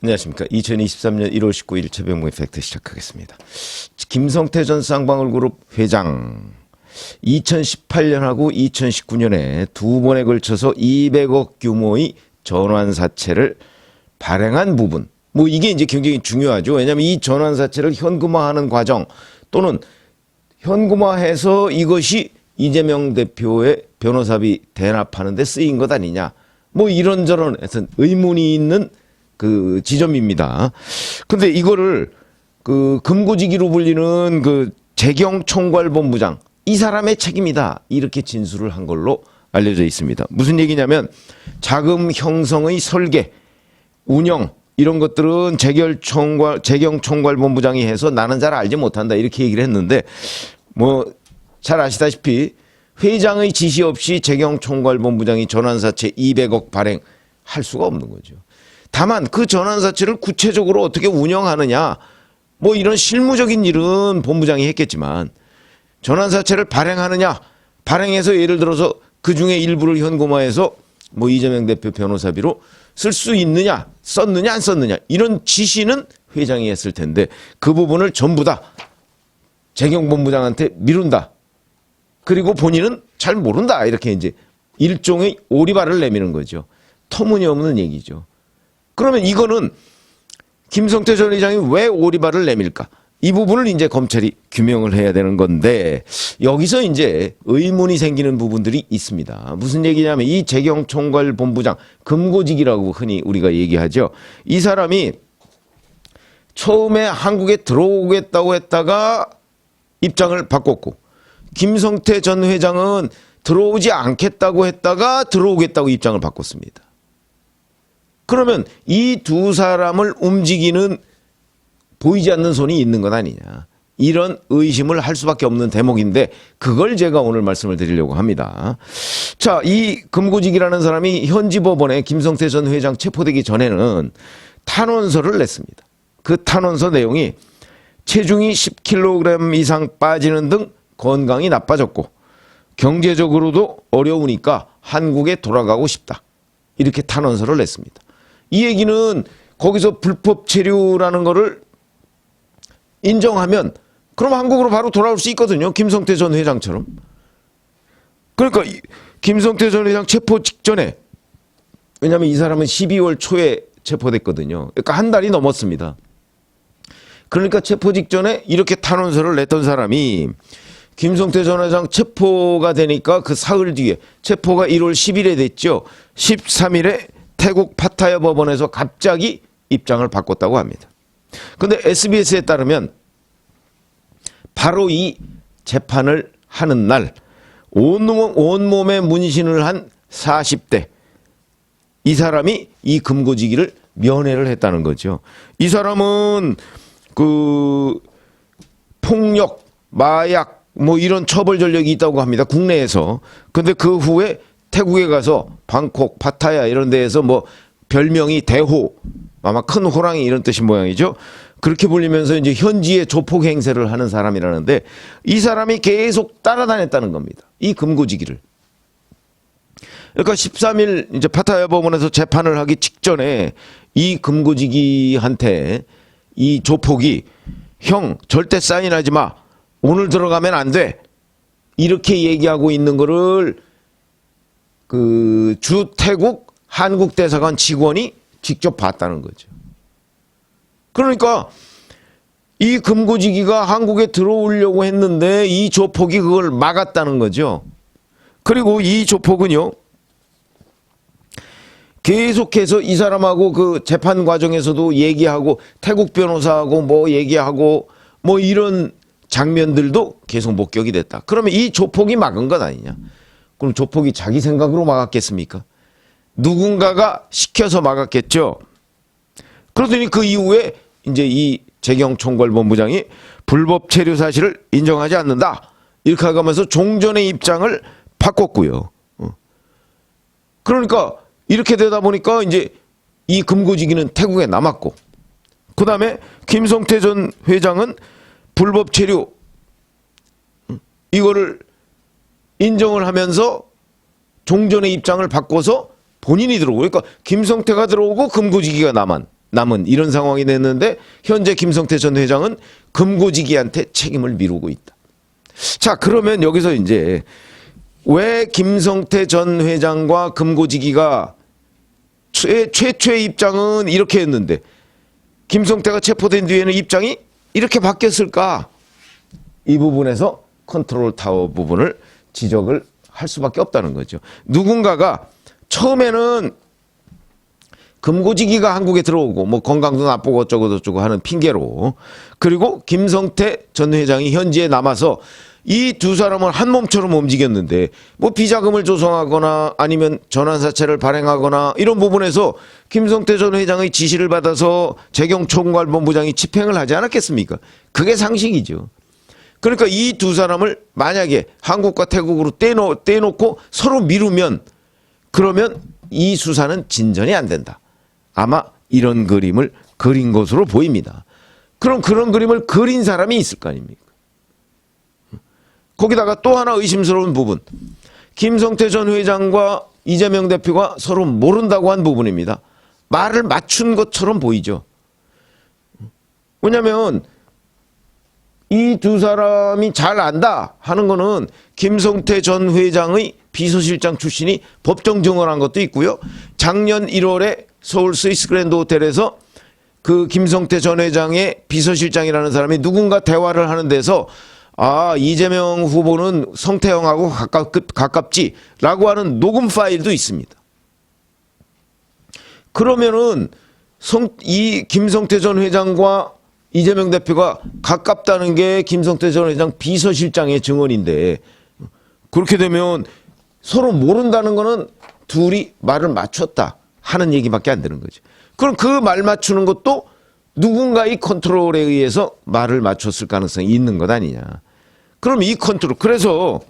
안녕하십니까. 2023년 1월 19일 최병무의 팩트 시작하겠습니다. 김성태 전 쌍방울그룹 회장 2018년하고 2019년에 두 번에 걸쳐서 200억 규모의 전환사채를 발행한 부분, 뭐 이게 이제 굉장히 중요하죠. 왜냐하면 이 전환사채를 현금화하는 과정 또는 현금화해서 이것이 이재명 대표의 변호사비 대납하는 데 쓰인 것 아니냐, 뭐 이런저런 하여튼 의문이 있는 그 지점입니다. 근데 이거를 그 금고지기로 불리는 그 재경 총괄본부장, 이 사람의 책임이다, 이렇게 진술을 한 걸로 알려져 있습니다. 무슨 얘기냐면 자금 형성의 설계, 운영 이런 것들은 재경 총괄본부장이 해서 나는 잘 알지 못한다, 이렇게 얘기를 했는데, 뭐 잘 아시다시피 회장의 지시 없이 재경 총괄본부장이 전환사채 200억 발행할 수가 없는 거죠. 다만 그 전환사채를 구체적으로 어떻게 운영하느냐, 뭐 이런 실무적인 일은 본부장이 했겠지만, 전환사채를 발행하느냐, 발행해서 예를 들어서 그 중에 일부를 현금화해서 뭐 이재명 대표 변호사비로 쓸 수 있느냐, 썼느냐 안 썼느냐, 이런 지시는 회장이 했을 텐데 그 부분을 전부 다 재경 본부장한테 미룬다. 그리고 본인은 잘 모른다, 이렇게 이제 일종의 오리발을 내미는 거죠. 터무니없는 얘기죠. 그러면 이거는 김성태 전 회장이 왜 오리발을 내밀까? 이 부분을 이제 검찰이 규명을 해야 되는 건데, 여기서 이제 의문이 생기는 부분들이 있습니다. 무슨 얘기냐면 이 재경 총괄본부장, 금고직이라고 흔히 우리가 얘기하죠. 이 사람이 처음에 한국에 들어오겠다고 했다가 입장을 바꿨고, 김성태 전 회장은 들어오지 않겠다고 했다가 들어오겠다고 입장을 바꿨습니다. 그러면 이 두 사람을 움직이는 보이지 않는 손이 있는 것 아니냐, 이런 의심을 할 수밖에 없는 대목인데, 그걸 제가 오늘 말씀을 드리려고 합니다. 자, 이 금고직이라는 사람이 현지 법원에 김성태 전 회장 체포되기 전에는 탄원서를 냈습니다. 그 탄원서 내용이 체중이 10kg 이상 빠지는 등 건강이 나빠졌고 경제적으로도 어려우니까 한국에 돌아가고 싶다, 이렇게 탄원서를 냈습니다. 이 얘기는 거기서 불법 체류라는 거를 인정하면 그럼 한국으로 바로 돌아올 수 있거든요. 김성태 전 회장처럼. 그러니까 김성태 전 회장 체포 직전에, 왜냐하면 이 사람은 12월 초에 체포됐거든요. 그러니까 한 달이 넘었습니다. 그러니까 체포 직전에 이렇게 탄원서를 냈던 사람이 김성태 전 회장 체포가 되니까 그 사흘 뒤에, 체포가 1월 10일에 됐죠. 13일에 태국 파타야 법원에서 갑자기 입장을 바꿨다고 합니다. 그런데 SBS에 따르면 바로 이 재판을 하는 날 온몸에 문신을 한 40대 이 사람이 이 금고지기를 면회를 했다는 거죠. 이 사람은 그 폭력, 마약 뭐 이런 처벌 전력이 있다고 합니다, 국내에서. 근데 그 후에 태국에 가서 방콕, 파타야 이런 데에서 뭐 별명이 대호, 아마 큰 호랑이 이런 뜻인 모양이죠. 그렇게 불리면서 이제 현지에 조폭 행세를 하는 사람이라는데, 이 사람이 계속 따라다녔다는 겁니다, 이 금고지기를. 그러니까 13일 이제 파타야 법원에서 재판을 하기 직전에 이 금고지기한테 이 조폭이 형 절대 사인하지 마, 오늘 들어가면 안 돼, 이렇게 얘기하고 있는 거를 그 주태국 한국대사관 직원이 직접 봤다는 거죠. 그러니까 이 금고지기가 한국에 들어오려고 했는데 이 조폭이 그걸 막았다는 거죠. 그리고 이 조폭은요, 계속해서 이 사람하고 그 재판 과정에서도 얘기하고 태국 변호사하고 뭐 얘기하고 뭐 이런 장면들도 계속 목격이 됐다. 그러면 이 조폭이 막은 것 아니냐? 그럼 조폭이 자기 생각으로 막았겠습니까? 누군가가 시켜서 막았겠죠. 그러더니 그 이후에 이제 이 재경 총괄본부장이 불법 체류 사실을 인정하지 않는다, 이렇게 하면서 종전의 입장을 바꿨고요. 그러니까 이렇게 되다 보니까 이제 이 금고지기는 태국에 남았고, 그 다음에 김성태 전 회장은 불법 체류 이거를 인정을 하면서 종전의 입장을 바꿔서 본인이 들어오고, 그러니까 김성태가 들어오고 금고지기가 남은 남은 이런 상황이 됐는데 현재 김성태 전 회장은 금고지기한테 책임을 미루고 있다. 자, 그러면 여기서 이제 왜 김성태 전 회장과 금고지기가 최초의 입장은 이렇게 했는데 김성태가 체포된 뒤에는 입장이 이렇게 바뀌었을까? 이 부분에서 컨트롤 타워 부분을 지적을 할 수밖에 없다는 거죠. 누군가가 처음에는 금고지기가 한국에 들어오고 뭐 건강도 나쁘고 어쩌고 저쩌고 하는 핑계로, 그리고 김성태 전 회장이 현지에 남아서 이 두 사람을 한 몸처럼 움직였는데 뭐 비자금을 조성하거나 아니면 전환사채를 발행하거나 이런 부분에서 김성태 전 회장의 지시를 받아서 재경총괄본부장이 집행을 하지 않았겠습니까? 그게 상식이죠. 그러니까 이 두 사람을 만약에 한국과 태국으로 떼놓고 서로 미루면 그러면 이 수사는 진전이 안 된다. 아마 이런 그림을 그린 것으로 보입니다. 그럼 그런 그림을 그린 사람이 있을 거 아닙니까? 거기다가 또 하나 의심스러운 부분. 김성태 전 회장과 이재명 대표가 서로 모른다고 한 부분입니다. 말을 맞춘 것처럼 보이죠. 왜냐하면 이 두 사람이 잘 안다 하는 거는 김성태 전 회장의 비서실장 출신이 법정 증언한 것도 있고요. 작년 1월에 서울 스위스 그랜드 호텔에서 그 김성태 전 회장의 비서실장이라는 사람이 누군가 대화를 하는 데서 아, 이재명 후보는 성태형하고 가깝지라고 하는 녹음 파일도 있습니다. 그러면은 이 김성태 전 회장과 이재명 대표가 가깝다는 게 김성태 전 회장 비서실장의 증언인데, 그렇게 되면 서로 모른다는 거는 둘이 말을 맞췄다 하는 얘기밖에 안 되는 거죠. 그럼 그 말 맞추는 것도 누군가의 컨트롤에 의해서 말을 맞췄을 가능성이 있는 것 아니냐. 그럼 이 컨트롤, 그래서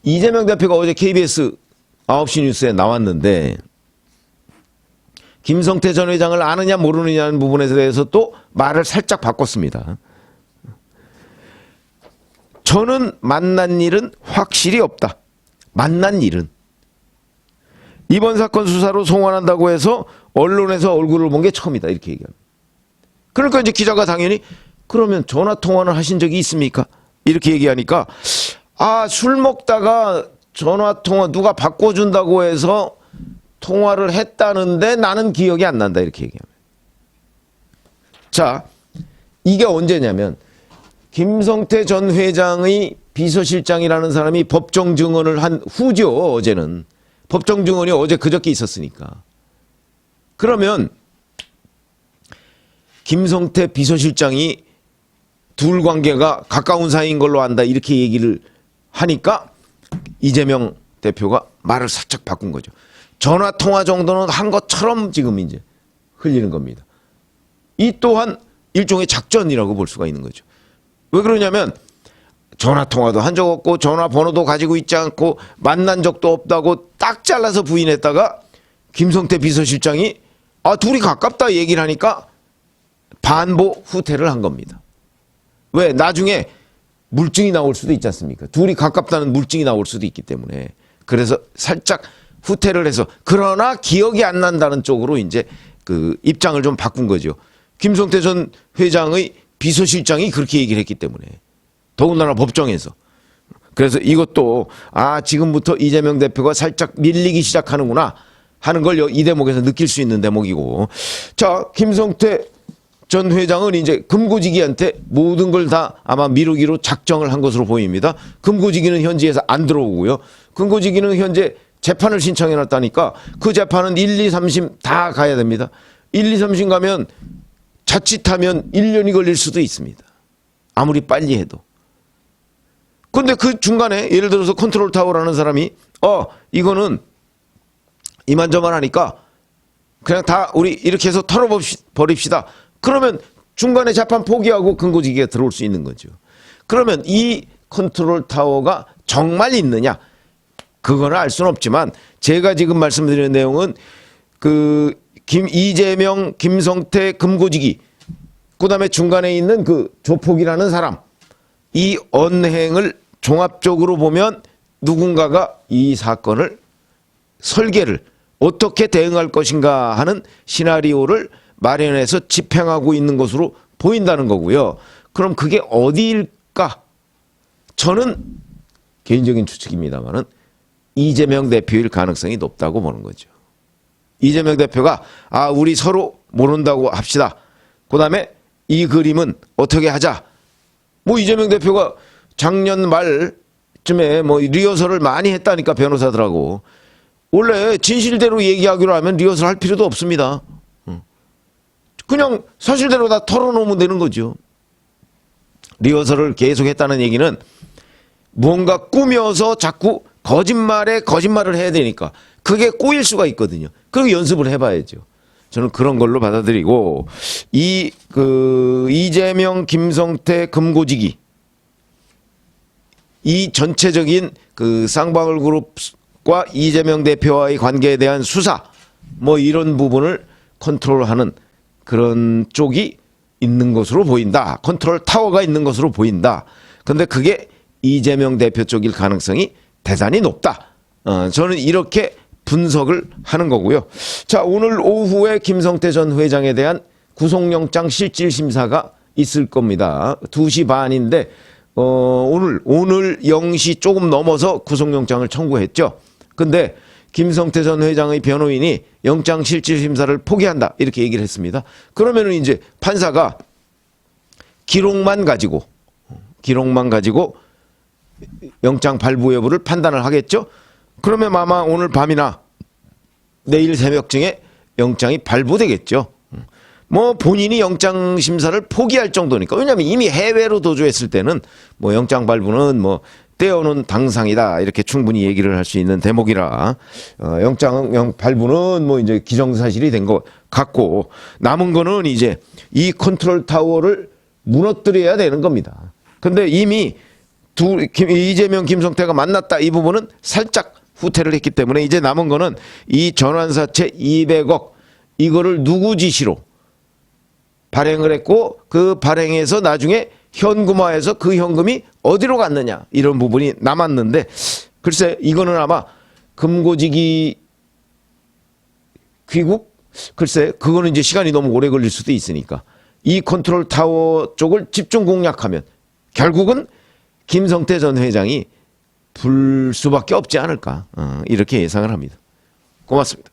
이재명 대표가 어제 KBS 9시 뉴스에 나왔는데 김성태 전 회장을 아느냐 모르느냐는 부분에 대해서 또 말을 살짝 바꿨습니다. 저는 만난 일은 확실히 없다. 만난 일은. 이번 사건 수사로 송환한다고 해서 언론에서 얼굴을 본 게 처음이다. 이렇게 얘기합니다. 그러니까 이제 기자가 당연히 그러면 전화 통화를 하신 적이 있습니까? 이렇게 얘기하니까 아, 술 먹다가 전화 통화 누가 바꿔준다고 해서 통화를 했다는데 나는 기억이 안 난다. 이렇게 얘기합니다. 자, 이게 언제냐면 김성태 전 회장의 비서실장이라는 사람이 법정 증언을 한 후죠. 어제는. 법정 증언이 어제 그저께 있었으니까. 그러면 김성태 비서실장이 둘 관계가 가까운 사이인 걸로 안다 이렇게 얘기를 하니까 이재명 대표가 말을 살짝 바꾼 거죠. 전화 통화 정도는 한 것처럼 지금 이제 흘리는 겁니다. 이 또한 일종의 작전이라고 볼 수가 있는 거죠. 왜 그러냐면 전화 통화도 한 적 없고 전화 번호도 가지고 있지 않고 만난 적도 없다고 딱 잘라서 부인했다가 김성태 비서실장이 아, 둘이 가깝다 얘기를 하니까 반보 후퇴를 한 겁니다. 왜? 나중에 물증이 나올 수도 있지 않습니까? 둘이 가깝다는 물증이 나올 수도 있기 때문에. 그래서 살짝 후퇴를 해서 그러나 기억이 안 난다는 쪽으로 이제 그 입장을 좀 바꾼 거죠. 김성태 전 회장의 비서실장이 그렇게 얘기를 했기 때문에. 더군다나 법정에서. 그래서 이것도 아, 지금부터 이재명 대표가 살짝 밀리기 시작하는구나 하는 걸 이 대목에서 느낄 수 있는 대목이고. 자, 김성태 전 회장은 이제 금고지기한테 모든 걸 다 아마 미루기로 작정을 한 것으로 보입니다. 금고지기는 현지에서 안 들어오고요. 금고지기는 현재 재판을 신청해 놨다니까 그 재판은 1, 2, 3심 다 가야 됩니다. 1, 2, 3심 가면 자칫하면 1년이 걸릴 수도 있습니다. 아무리 빨리 해도. 근데 그 중간에 예를 들어서 컨트롤 타워라는 사람이 이거는 이만저만 하니까 그냥 다 우리 이렇게 해서 털어버립시다. 그러면 중간에 재판 포기하고 금고지기가 들어올 수 있는 거죠. 그러면 이 컨트롤 타워가 정말 있느냐? 그거는 알 수는 없지만 제가 지금 말씀드리는 내용은 그 이재명, 김성태, 금고지기 그다음에 중간에 있는 그 조폭이라는 사람 이 언행을 종합적으로 보면 누군가가 이 사건을 설계를 어떻게 대응할 것인가 하는 시나리오를 마련해서 집행하고 있는 것으로 보인다는 거고요. 그럼 그게 어디일까? 저는 개인적인 추측입니다만은 이재명 대표일 가능성이 높다고 보는 거죠. 이재명 대표가 우리 서로 모른다고 합시다. 그다음에 이 그림은 어떻게 하자. 뭐 이재명 대표가 작년 말쯤에 뭐 리허설을 많이 했다니까, 변호사들하고. 원래 진실대로 얘기하기로 하면 리허설 할 필요도 없습니다. 그냥 사실대로 다 털어놓으면 되는 거죠. 리허설을 계속 했다는 얘기는 무언가 꾸며서 자꾸 거짓말을 해야 되니까 그게 꼬일 수가 있거든요. 그리고 연습을 해봐야죠. 저는 그런 걸로 받아들이고, 이재명, 김성태, 금고지기, 이 전체적인 쌍방울 그룹과 이재명 대표와의 관계에 대한 수사, 뭐 이런 부분을 컨트롤하는 그런 쪽이 있는 것으로 보인다. 컨트롤 타워가 있는 것으로 보인다. 근데 그게 이재명 대표 쪽일 가능성이 대단히 높다. 저는 이렇게 분석을 하는 거고요. 자, 오늘 오후에 김성태 전 회장에 대한 구속영장 실질심사가 있을 겁니다. 2시 반인데 오늘 0시 조금 넘어서 구속영장을 청구했죠. 근데 김성태 전 회장의 변호인이 영장 실질심사를 포기한다, 이렇게 얘기를 했습니다. 그러면은 이제 판사가 기록만 가지고 영장 발부 여부를 판단을 하겠죠. 그러면 아마 오늘 밤이나 내일 새벽쯤에 영장이 발부되겠죠. 뭐 본인이 영장 심사를 포기할 정도니까. 왜냐하면 이미 해외로 도주했을 때는 뭐 영장 발부는 뭐 떼어놓은 당상이다, 이렇게 충분히 얘기를 할 수 있는 대목이라 영장 발부는 뭐 이제 기정사실이 된 것 같고, 남은 거는 이제 이 컨트롤 타워를 무너뜨려야 되는 겁니다. 근데 이미 이재명, 김성태가 만났다, 이 부분은 살짝 후퇴를 했기 때문에 이제 남은 거는 이 전환사채 200억, 이거를 누구 지시로 발행을 했고, 그 발행해서 나중에 현금화해서 그 현금이 어디로 갔느냐, 이런 부분이 남았는데, 글쎄 이거는 아마 금고지기 귀국? 글쎄 그거는 이제 시간이 너무 오래 걸릴 수도 있으니까 이 컨트롤 타워 쪽을 집중 공략하면 결국은 김성태 전 회장이 불 수밖에 없지 않을까, 이렇게 예상을 합니다. 고맙습니다.